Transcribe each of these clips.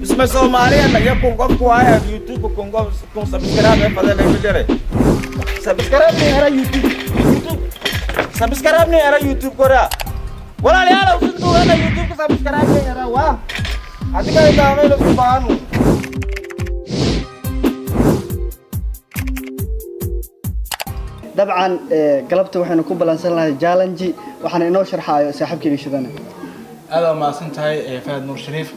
اسمه Soomaaliya ma yakun qofku waa YouTube kun subscribe fadlan ma jiray subscribe ni era YouTube subscribe ni era YouTube kora walaalayaal usuntu waa YouTube subscribe ni era waa adiga daamay la subhanu dabcan galabta waxaynu ku balansan lahay challenge waxaan inoo sharxaayo saaxiibkayga shidana هذا ما سنتهي فهد نور شريف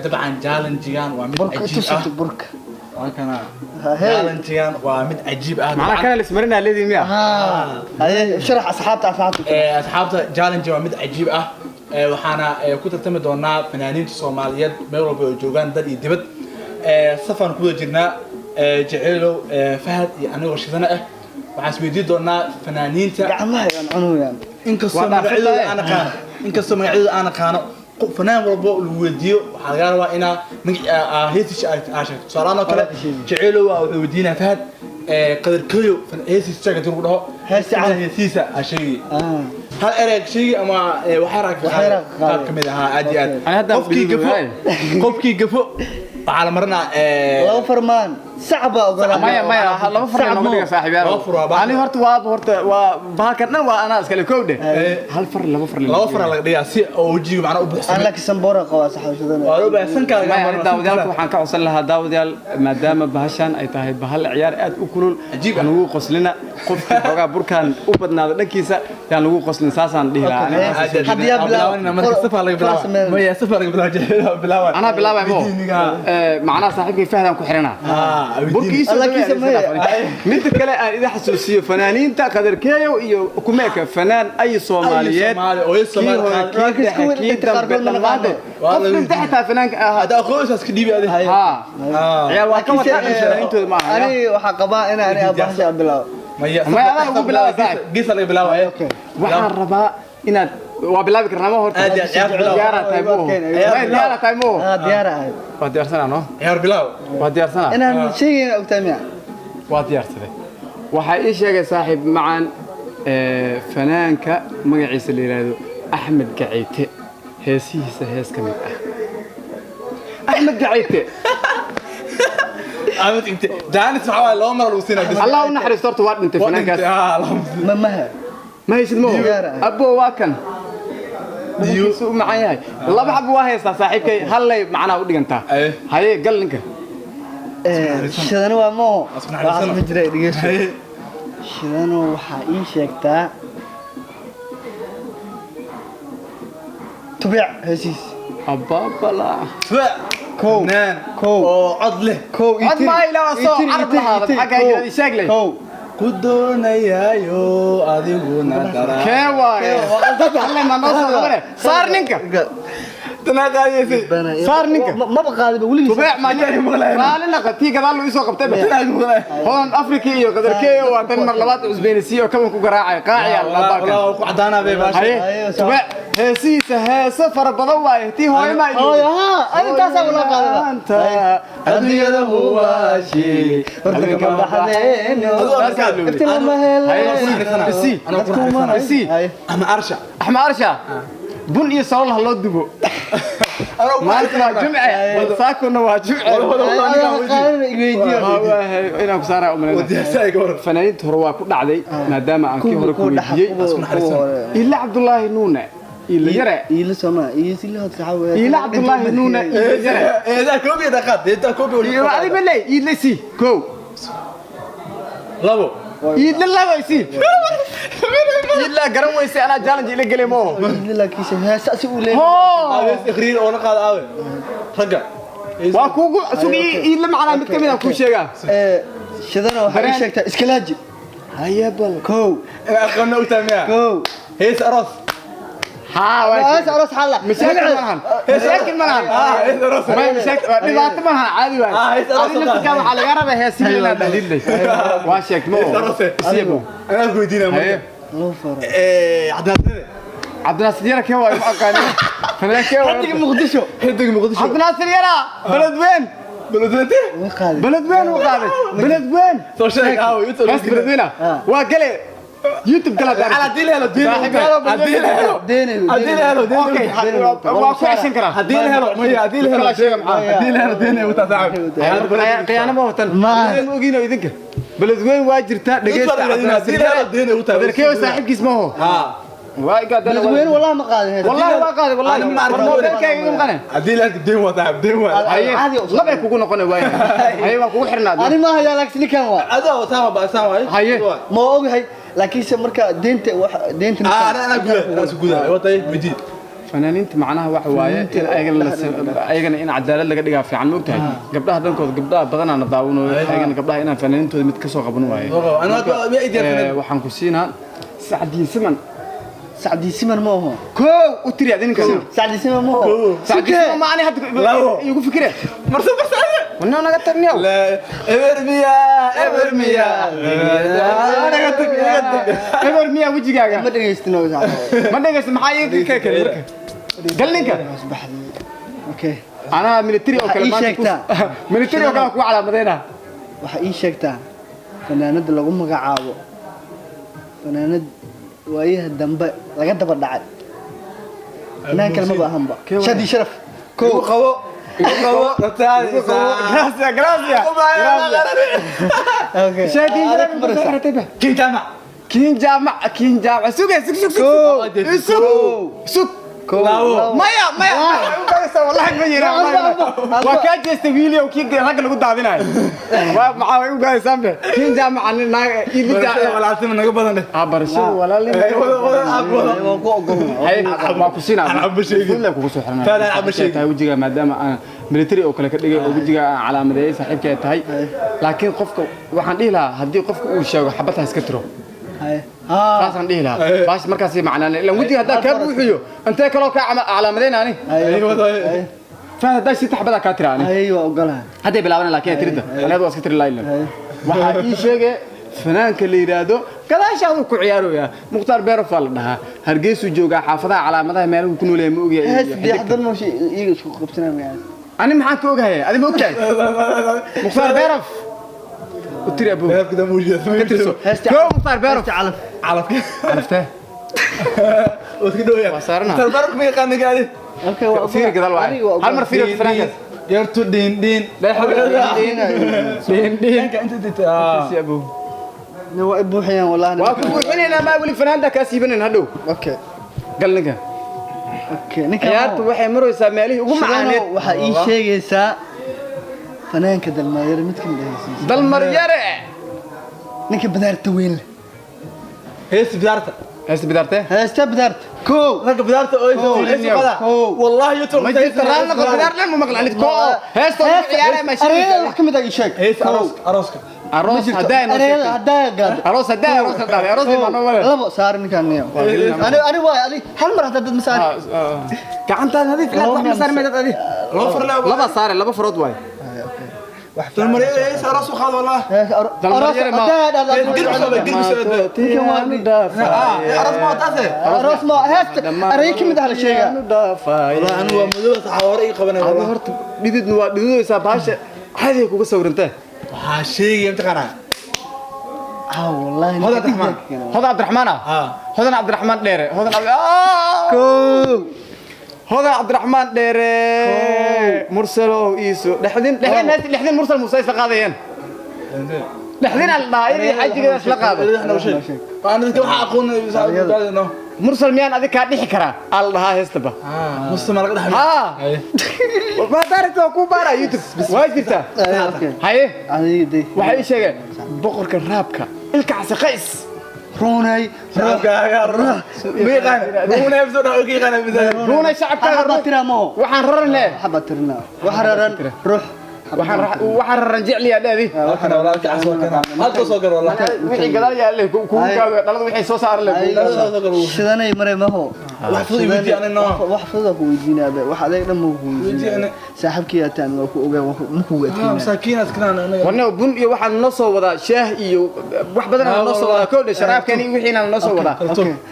طبعا جالنجيان ومد عجيب برك وكان جالنجيان ومد عجيب معنا كان الاسمرنا الذي مياه هذا شرح اصحابته جالنجي ومد عجيب waxaana ku tartami doonaa fanaaniinta Soomaaliyeed meel walba oo joogan dad iyo dibad safan ku jirnaa jeceelow fahad iyo aniga shidana waxaan isweydiin doonaa fanaaniinta gacmaha aan cunuyaan inkastoo magacyadooda aan aqaano fanaan walba lagu weydiiyo waxaa laga rabaa inaa heesish aashagto tusaalahaan oo kale jeceelow wuxuu weydiinaa fahad qadarkeeyo heesish sheega inuu dhaho heesiisa aashagi hal ereg sheegi ama waxaa kamid ahaa aad iyo aad qofkii gafo waxaa la marinaa laba farmaan صعبة أقول ما لما فرنا نقول لك صاحبي أنا هرت وبهاكنا وأنا أسكال كودة هل فر لما فر لك دي أسي أوجي معنا أبو أنا لك سنبورة قوة صح وشذنا وأنا بحسن كان ما داود يالك وحنا كوصل لها داود يال ما دام بهشان أي تهي بهال عيار أد أكلون عجيب أنا هو قصلنا قف بقى بركان أبدنا نكيسة يعني هو قصلنا ساسان دي لا هدي بلا ما تكسفها لك بلا ما يسفها لك بلا أنا بلا مو معنا صاحبي فهد كحرنا بركيس مثل كلا إذا حسوسية فنانين تقدر كيو إيو كميك فنان أي صوماليات أكيد تقربنا من هذا قفل تحت فنان هذا أخوه أساس كديبي هذه يا واكم أنتوا معه أنا وحقباء أنا أبغى شيء بلاو ما أنا أقول بلاو قيس على بلاو وحنا الرباء إن وبلاو كرنامه هو ديارة تايمو ديارة تايمو ديارة وديار سنة نو يار بلاو وديار سنة أنا شيء أقتنع وديار سنة وحقيقي شيء صاحب معا فنانك مقعيس اللي يرادو أحمد قعيته هيس كمية أحمد قعيته أحمد أنت دانس معاه الله مرة الوسينة الله ونحرس صورت وارد أنت فنانك ما يسموه أبو واكن يسوق معايا الله بحب واهي صاحبك هلا معنا ودي أنت هاي قال لك شذنا ومو أصلا مجرى دقيقة شذنا وحقين شكتا تبيع هسيس أبا بلا كو نان كو عضله كو عد ما إلى وصو عرب هذا حاجة يشغله كو كدونا يايو أديقونا ترى كوا وقلت هلا ما نوصل صار نينك تناقايسي صار نينك ما بقى هذا بقول لي تبيع ما جاي قال لك تي قال له يسوق قبته هون افريقي قدر كيو وتن مرلبات اسبانيسي وكم كو قراعي قاعي الله لا وقعدانا بباشا تبيع هسيسه سفر بدن واي تي هوي ما ها انت ولا قال انت الدنيا هو شيء ردك بحنين انت ما هي سي انا سي احمد ارشا بن يسول الله دبو ما أنت جمعة ساكن وجمعة أنا بصراحة أمنا فنانين تروى كل عادي ما دام أنك هركوي إلا عبد الله نونة إلا يرى إلا سما إلا تحاول إلا عبد الله نونة إلا يرى إذا كوبي دخلت إذا كوبي ولا علي بالله إلا سي كو لابو إلا الله ويسي إلا قرن ويسي أنا جالنج إلا قلمو إلا كيس هسأسي ولا هذا إخرين أنا قاعد أوي رجع وأكو سوقي إلا معنا متكمل أكو شيء شذنا وحري شكتا إسكلاجي هيا بل كو أخونا وتامية كو هيس أرس ها هيس أرس حلا مشاكل منهم هيس أرس ما مشاكل دبعت منها عادي واي هيس أرس أنا كم على جربه هي سيلنا دليل لي واشك مو سيبو أنا أقول دينا الله فرح عبد الناصر يرى كيف يبقى فنان كيف حدك مقدشو حدك مقدشو عبد الناصر يرى بلد وين بلد وين وقابل بلد وين سوشيال بس بلد وين وقال يوتيوب قال هدي له هدي له ديني اوكي waa ku ceshan karaa هدي له مية هدي له هدي له ديني وتصاحب qiyaano ma watan ma ogiino idinka beledweyn waa jirtaa dhageysta adeerkay saaxiibkiis ma ho waa gaadana وين والله ما قاعد والله waa qaaday wallahi ma arko mobilkayga igu qane هدي له دين وتصاحب دين عادي laba ay kugu noqon waay haye waa kugu xirnaa انا ما هي لكن كان واحد هذا وصاحب بأسامة haye ما اوغي لكن marka deenta انا اقول وطي بدي fanaaniinta macnaha waxa waaye in ayagana in cadaalad laga dhigaa fiican ma ogtahay gabdhaha dhankooda gabdhaha badanaa daawanayo ayagana gabdhaha inaan fanaaniintooda mid ka soo qaban waaye waxaan ku siinaa سعدي سمن ما هو koow u tiri adinka سعدي سمن ما هو sacdiisima ma ani hadda igu fikire marso wana naga tagniyo لا ابرميا ebermiya wajigaaga ما دغيستنو ma dhageysa maxaa iga ka kale marka galninka اوكي ana military oo kale maanta military oo kale ku calaamadeyna waxa ii sheegtaa fanaanada lagu magacaabo fanaanad waayaha dambe laga daba dhacay fanaan kalma baahanba shadi sharaf كو قو gracias اوكي shadi sharaf كين جامع سوق مايا والله ما يرى وكان يستويلي وكي رجل لو داديناي ما u gaaysan be كين جامع يبدا ولا اسم نغ بدن برشو ولا لي ما كسينا انا ابو شيء كله كوسو خرنا فعلا ابو شيء tahay wajiga maadaama aan military oo kale ka dhigay oo wajiga calaamadeeyay saaxiibkay tahay laakiin qofka waxaan dhihi lahaa hadii qofka uu sheego xabadta iska tiro taasaan dhihi lahaa baash markaas macnaane ilaan wajiga hadaa ka buuxiyo intee kaloo ka calaamadeynani فهذا شيء تحبذها كاتراني ايوه وقالها هذا بلاونا لكن تريده انا ادو اسك تري لاين waxa ii sheegay fanaanka la yiraahdo gadaashaadu ku ciyaaraya muqtaar beerfal dhaha hargeysu jooga xaafadaha calaamadaha meel uu ku nooleeyay ma ogyahay هسدي حضرنا شيء iga isku qabsanaa yani ani maxaan ka ogahay adi ma ogtahay muqtaar beerf utiri abu كده موجود كترسو كو muqtaar beerf علف عرفته وكده يا وصارنا تبارك ما يقان قاعد اوكي فير كده هل مر فير فرانك يرتو دين لا حول دين انت ديت يا ابو نو ابو حيان والله واكو حنينا ما ولي فنان ده كاسيبن هدو اوكي قال لك اوكي نكا ciyaartu waxay maraysaa meelihii ugu macaaneed waxa ii sheegaysaa fanaanka dalmaayar mid ka mid ah dalmar yare ninka badaarta weyn هيس بدارته hees bidartee heesta badaarta كو رجع بدارته والله يترك ma jirto raalna bidar leh ma maqlaan ko heesto ciyaare ma أريد wax kamid ah ii sheeg هيس أروسك aroos hadaan هدايا قاعد aroos hadaan aroos ma noo wala labo saar ninkan niyo ani waa ali hal mar hadda dad masaar gacanta nadiif la wax masaar ma dad adi laba saar laba farood way تلمر هيس أروسك خلاص والله أروس ما تأثر أروس ما هست أريك من هذا الشيء والله أنا ومدوس حواري قبنا والله horta dhidid waa dhididaysa baasha caadi kuga sawirantay شيء يمتقنا والله هذا الرحمن هذا عبد الرحمن هذا عبد الرحمن ديره هذا هذا عبد الرحمن ديره مرسل وإيسو لحدين مرسل موسى يسلقاضيين لحدين الضائري حاجة كده يسلقاضي أنا ذكر حقون مرسل ميان أذيك هادي حكرا الله هيستبه مستمر قد حمد ما دارت وكو بارا يوتيوب وايد جبتها هاي دي waxay sheegay boqorka raabka ilkaas qays روني روني shacabka حبتنا مو waxaan rarnaa حبتنا وحررن روح waxaan raran jecliya dhaadi أنا والله كعسوا كنا هذا صقر والله wixii gadaal yaallay ku kaaga dhalada wixii soo saar leh شدني مري ما هو وحفظ يودي أنا النوع وحفظك ويدينا به واحد هيك لما هو أنا ساحبك يا تان وكو مكو مساكين أذكرنا أنا wana bun iyo waxaan noo soo wadaa shaah iyo wax badan aan noo soo wadaa koodha sharaabkani wixii aan noo soo wadaa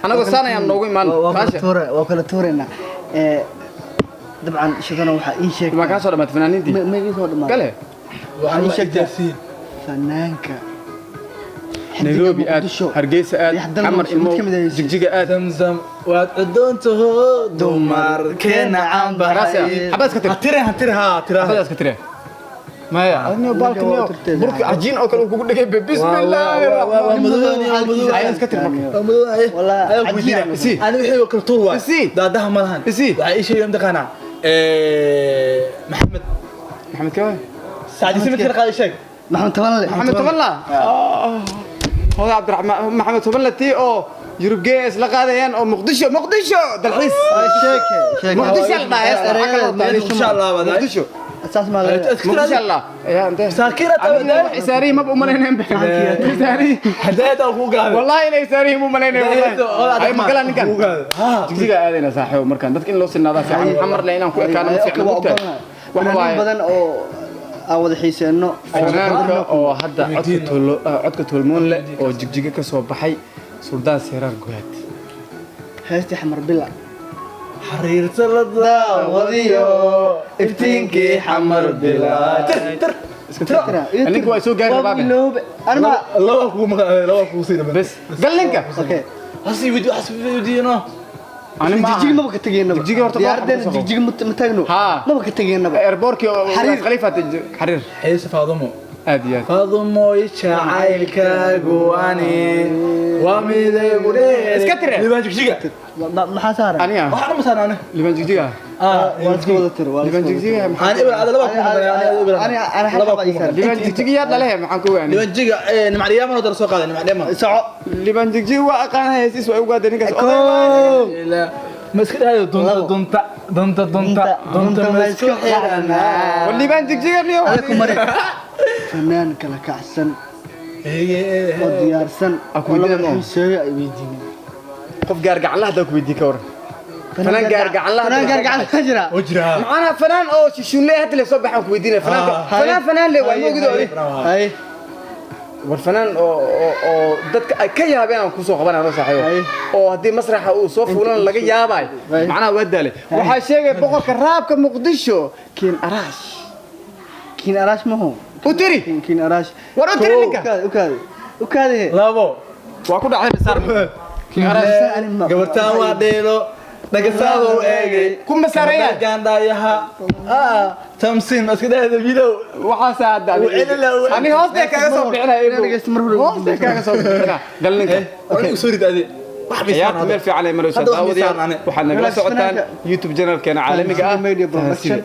anagu saanayaan noogu imaan وكلا تورنا طبعا شدنا وحا إن شيء ma ka soo dhamaad fanaaniintii ما يجي صوت ما kale وعن شيء تفسير فنانك nairobi aad Muqdisho. hargeysa aad Yaxdal xamar mid imo ka mid ah heesiisa. jigjiga aad zamzam waad cudoontaho dumar keena Raasi, caanbahay xabad iska tir. hatire xabadaas ka tire maya adniyo baalkaniyo burki cajiin oo kale uu kugu dhigay bismillaahi waa madooni Ay, iska tir marka. Walaa, ayaa cajiin. weydiina Isi. ani wixii kala tuur waa Isi. daadaha malahan Isi. waxay ii sheegeen taqaanaa maxamed maxamed kawaay saacdi simid kala qaaday sheeg maxamed tabanle maxamed tobanla hooda cabdiraxmaan maxamed tobanla tii oo yurub gees la qaadayaan oo muqdisho dalxiis muqdisho la dhahay insha Allah wada muqdisho asaas ma leeyahay muqdisho Allah ya anta saakira tawadaa isaari ma u malayneen isaari hadaada ku gaado wallahi inay isaari ma malayneen wallahi ay magala ninkan ha jigjiga aadayna saaxiibo markaan dadka in loo sinaadaa fiican xamar la inaan ku ekaano ma fiicna mugtahay wax waaye badan oo aan wada xiiseeno fanaanka oo hadda codka tolmoon leh oo jigjiga ka soo baxay suldaan seeraar guhaad heestii xamar bila xariirta la daawadiyo iftiinkii xamar bilaa iska tira ninka waa soo gaari rabaa anma laba kugu siina bes gal ninka okay hasi widiino ani ma jijig maba ka tageynaba Jijig horta diyaarden jijig ma tagno Haa. maba ka tageynaba airportkii oo Xariir. khalifa xariir xiisa faadumo aad iyo aad faadumoy jacaylkaagu ani waa midaygu dhee Iska tire. libaan jigjiga maxaa saaran aniga waxaan ma saarnaane liban jigjiga waa iska wada tir waa liban jigjiga aan ibra ada laba kugu ana xaba ay saaran liban jigjiga yaa dhalehe maxaan ku waani libaan jiga nimacdiyaamano dara soo qaaday nimacdiyaama soco liban jigjiga waa aqaan heesiis way ugaadeen ninkaas ma iska dhahayo dunta ma isku xiranaa liban jigjiga niyo ada ku mari fanaan kala kacsan oo diyaarsan Aku weydiin ma? xiiseeyo ay weydiin qof gaar gacan la hadaa ku weydii ka waran fanaan gaar gacan la fanaan gaar gacan ka jira oo jira معنا فنان او شيشولي هاد اللي صبح انكم يدينا فنان لي waa moogid oo hay war fanaan oo dadka ay ka yaabeen aan ku soo qabanayno saaxiibo oo hadii masraxa uu soo fuulan laga yaabay macnaha wadaale waxa sheegay boqorka raabka muqdisho kiin arash ma ho u tiri kiin arash war u tiri ninka u kaade labo waa ku dhacay bisar kiin arash gabartaan waa dheelo nagasaado eegay kuma saaraya gaandaayaha tamsin iska dhahayo video waxa saada ani hooste kaga soo bixinay hooste kaga soo bixinay gal ninka okay soo ridaade wax ciyaarta meel fiican ay marayso daawadayaal waxaad nagala socotaan youtube channelkeena caalamiga ah media production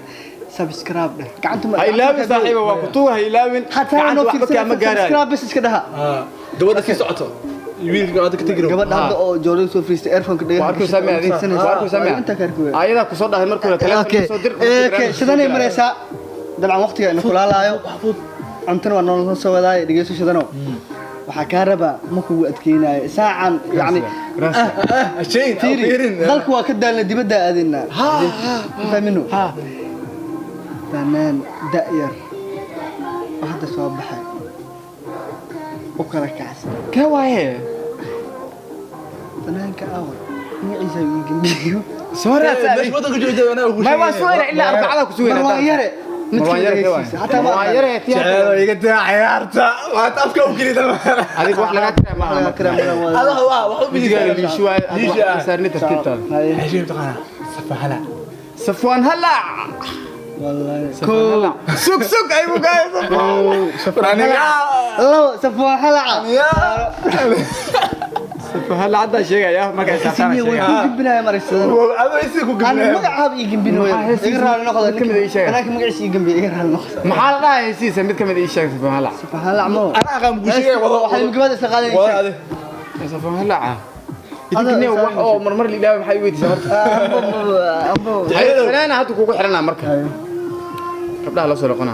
subscribe dheh gacanta ma ha ilaawin saaxiiba waa kutuuga ha ilaawin hataa waxba kaama gaarayo subscribe bas iska dhaha gabadha sii socoto wiilka aad ka tagiro gabadha hadda oo joorada soo friistay earphone-ka dhagaha waa ku sameeyay waa ku sameeyay inta ka arkuwe ayada ku soo dhahay markuu telefoon soo dir okay shidanay maraysaa dabcan waqtiga ina kulaalaayo cuntana waa nolol soo wadaay dhageyso shidano waxaa kaa rabaa ma kugu adkeynayo saacan yani shay fiirin dalku waa ka daalna dibadda aadina fahmino fanaan da'yar oo hadda soo baxay u kala kacsan ka waaye fanaanka awal magaciisa uu gembiyo soo raadsa meesh wadanka joogay ana ugu ma waa soo ila arbacada ku sugeeyay marwaan yare marwaan yare ka waaye hataa marwaan yare jecelo iga taa ciyaarta waa afka u gelida adiga wax laga tiraa ma aha Allah waa wax u bidiga bidiga liishu waa saarni tartiibtaada heshiim taqana safahala safwan hala والله سوق اي مقايض الله سفوان حلعه سفوان هلا عدا شيء يا ما قاعد سيني وين جبنا يا مريسان ado isi ku انا مقعد يجنبينو يقرا نقض انا مقعد يجنبي يقرا نقض maxaa la dhahay siisa mid kamid ii sheeg safwan hala سفوان حلعه مو ana aqaan guushiga wado waxay mugabada isla qaadan wado safwan hala idinka wax oo marmar ilaahay maxay weydiisay horta fanaana hadda kugu xiranaa marka gabdhaha la soo noqona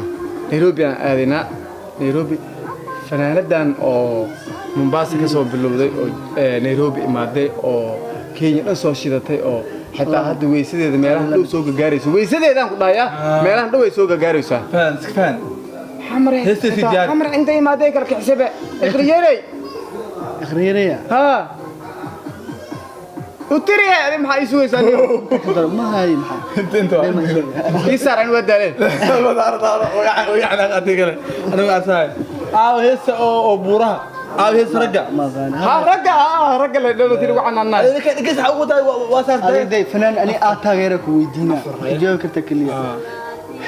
Nairobi aan aadina Nairobi fanaanadan oo Mombasa ka soo bilowday oo Nairobi imaaday oo Kenya la soo shidatay oo xitaa hadda weysadeeda meelaha dhow soo gaarayso weysadeedan ku dhaaya meelaha dhow ay soo gaarayso fan xamar inta imaaday kala kixsabe akhriyay اخريريا ha وتري هذه ما يسوي سنة ما هاي محل انت يسار عن ودالين ويعني قد كده انا ما اساي هسه او بورها هذه سرقة ما فاهم ها رجع اللي تيجي وعنا الناس هذا كان قصة عودة واساس هذا داي فنان أنا أتاجرك ويدينا جواب كتكلية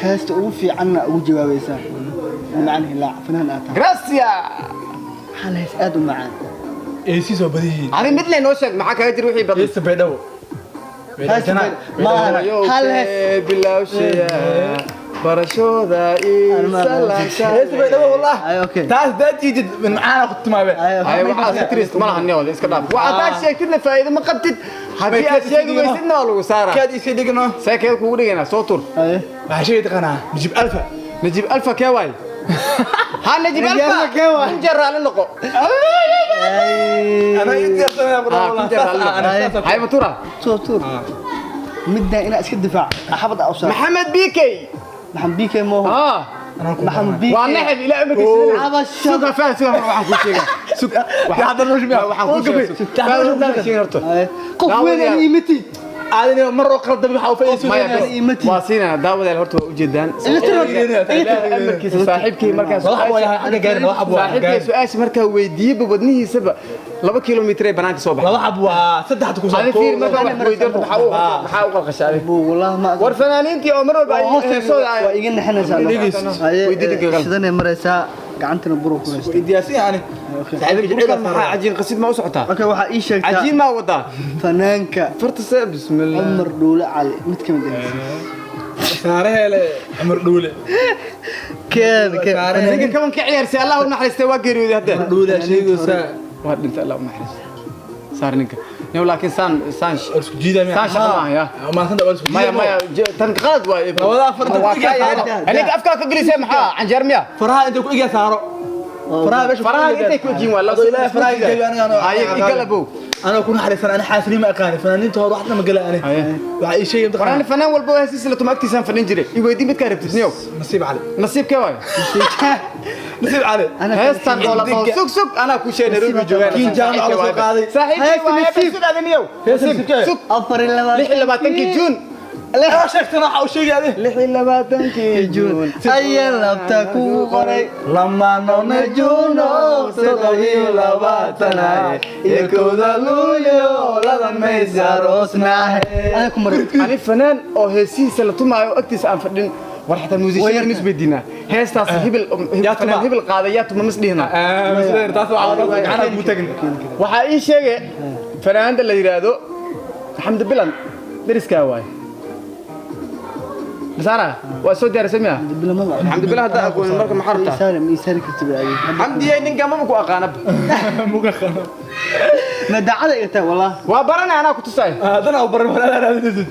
حاسة أوفي عنا أو جوابيسا معناه لا فنان أتاجر جراسيا حال هسأدوا معاه اي سي سو بدي أنا مثل نوشك معك هاي تروحي بدل لسه بيدو ما هل بالله وشيا برشودا إنسان لسه بيدو والله أي أوكي تعال ده تيجي من معانا كنت ما بين أي واحد تريست ما لها نيول إسكت داب وعطاك شيء كنا فائدة ما قد هبي أشياء ويسنا ولا وسارة كاد يسيدنا ساكن كورينا صوتور أي عشان تقنا نجيب ألفا نجيب ألفا كواي ها نجيب ألفا كواي. نجرى على النقو أنا يدي أصلا والله نجرى على النقو هاي مطورة صوتور مدة أنا أسكت دفاع أحبط أوصل محمد بيكي محمد بيكي مو هو محمد بيكي والنحب إلى أمك السنة عبس سوق فيها سوق waxaan ku sheegaa suuq waxaan dad rujmiya waxaan ku sheegaa قف وين قيمتي هذا مرة قرب دبي حاول قيمتي waasina daawada horta u jeedaan amarkiisa saaxiibkii markaas أنا قارن واحد saaxiibkii su'aasha markaa weydiiyay wadnihiisaba 2 kiiloomitir ay banaanka soo baxay واحد وصدح تكون هذا في markaa wax weydiiyo maxaa u qalqashay والله ما war fanaaniintii oo mar walba ay soo وإيجن حنا ويديك سيدنا مرسا قعنتنا بروك ونست إدياسي يعني maxaa cajiin qasid ma u socotaa أوكي واحد إيش cajiin ma wadaa فنانك farta بسم الله عمر دولة علي متكمل جنس ساره له عمر دولة كيف ninka kaban ka ciyaarsi Allah u naxariistay waa geeriyooday hadda دولة شيء وسا waa dhintay Allah u naxariistay saar ninka niyo laakiin saan أرسل جيدا saan shaqo ma ya ما كنت أرسل maya maya tan qalad waa والله فرد aniga afka ka galisay maxaa canjeer miya فرها أنت كويجا سارة فرها باش faraha intay ku jiin waa la لا فرها جاي أنا ay igalabow أنا أكون حريص أنا حاسني ما أكاني فأنا هو واحد ما قال أنا وعي شيء waraan يمتقن fanaan walba waa silsilato ma agtiisaan fadhin jiray i weydii mid ka rabtid niyo نصيب علي nasiibkee waay نصيب علي heestan oo la dhaho sug sug anaa ku sheegay Nairobi joogaan كين جامعة على سوق هذه saaxiibkii waa hees sidaada niyo sug أفر الله 26 juun لا شكتنا أو شيء هذه 26 juun أي لبتكو قري لما نجونا صدقي لباتنا يكود لوليو لذا ميزاروسنا أنا كمرة ani fanaan oo heesihiisa la tumaayo agtiisa aan fadhin war xataa muusishiin isbeedina heestaas hibil fanaan hibil qaadayaatu ma masdhihna مسير تاسو عارف أنا متجن waxaa ii sheegay fanaanda la yiraahdo xamdi bilan dariska waay bisara waa soo diyaarisay miya بلا ما xamdi bilan hadda aqoon marka ma xarta يساري كتب عليه xamdi ay ninka ma ku aqaanab ما دعنا إيتا والله waa barana anaa ku tusay هذا أنا أبرر ولا لا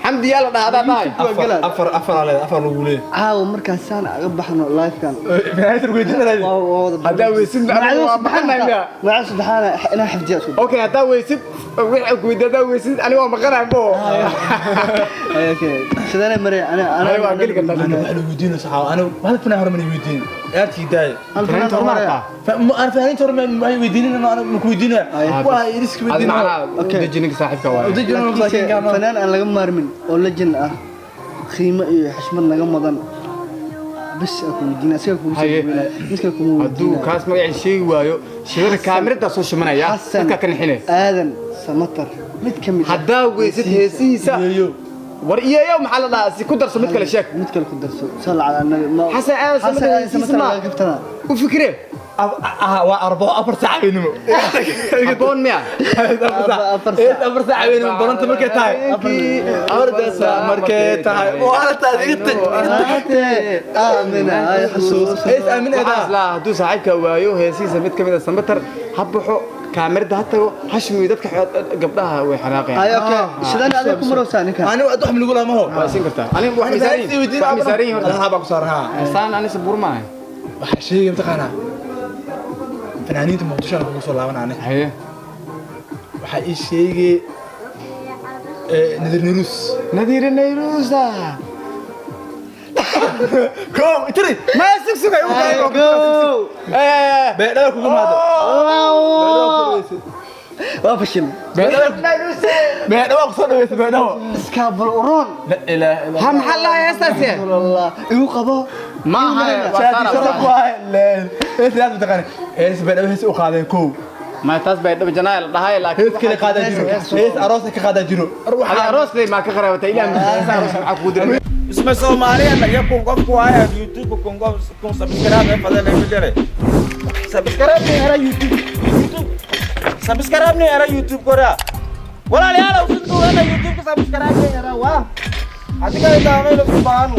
xamdi yaa la dhahadaa dhahay أفر على أفر لولي عاو مركز سنة أقبحنا لايف كان في نهاية الويدين هذه haddaa weysid waa maqanahay miya معلش سبحانه أنا حفظي أسود okay haddaa weysid wixii ku weydaa weysid ani waa maqanahay bo أوكي سيدنا مري أنا waa geli kartaa أنا واحد الويدين صحاب أنا ما هذا فينا هرب من الويدين أرتي داي أنا أنا فاهمين ترى من الويدين أنا مكويدين واي ريسك هذا ويدين معناه دجينك صاحبك واي ودجنا مساكين كانوا فنان أنا لقى مارمن ولا جن خيمة حشمنا لقى مضن بس أكون دينا سيكون مثل أكون هدو كاس magaci sheegi waayo shirka kaamirada soo shimanaya dadka kan xilay آذن سمطر متكمل hadaa weysid heesiisa war iyayo maxaa la dhahaa si ku darso mid kale sheeg متكل قدرسو صل على النبي حسن أنا سمطر لا كفتنا u fikre وأربعة أفر ساعة بينهم aboon miya أفر ساعة بينهم برنت مركتاي أفر ساعة مركتاي وأنا تاريخت آمنة هاي حسوس إيش أمين waxaas هذا la haduu saaxiibka waayo heesiisa mid kamid ah samatar habuxo kaamirada hata hashmi dadka gabdhaha way xanaaqeen هاي أوكي شدنا عليكم مرة ثانية كان أنا وأدوح من يقولها ما هو waa siin kartaa ani wax misaarin horta أنا هابك صار ها saan ani sabur ma شيء يمتقنا فنانين مقدشة أنا بقول الله عنه haye وحقي شيء نذر نروس nadiir nayruusa كم تري ما سكسك ايوه بيدك كم هذا وافشل بيدك صار بيدك اسكاب الأورون لا إله إلا هم حلا يا استاذ والله يو قبا ما هاي شادي صرف واحد hees laad mataqaan hees bay hees u qaadeen koow ما taas bay dhab janaal dhahay laakiin hees kale qaada jiro hees aroos ka qaada jiro waxa arooskay ma ka qaraabatay ilaa ma ku diray isma Soomaaliya ya kungo kuaya YouTube kungo kun subscribe fadlan ay jare subscribe ni era YouTube subscribe ni era YouTube kora walaalayaal usuntu ana YouTube subscribe ni era wa adiga ida amay lo subhanu